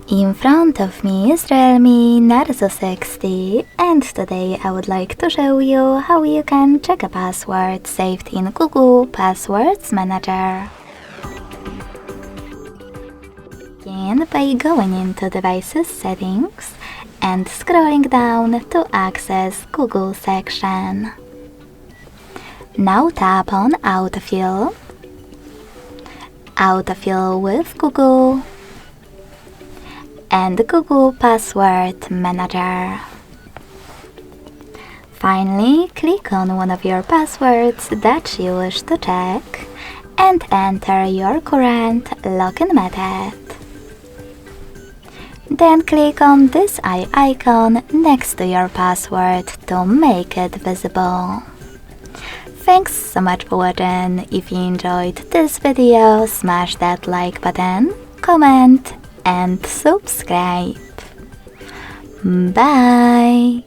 In front of me is REALME Narzo 60, and today I would like to show you how you can check a password saved in Google Passwords Manager. Begin by going into Devices Settings and scrolling down to access Google section. Now tap on Autofill, Autofill with Google, and Google Password Manager. Finally, click on one of your passwords that you wish to check and enter your current login method. Then click on this eye icon next to your password to make it visible. Thanks so much for watching. If you enjoyed this video, smash that like button, comment, and subscribe. Bye!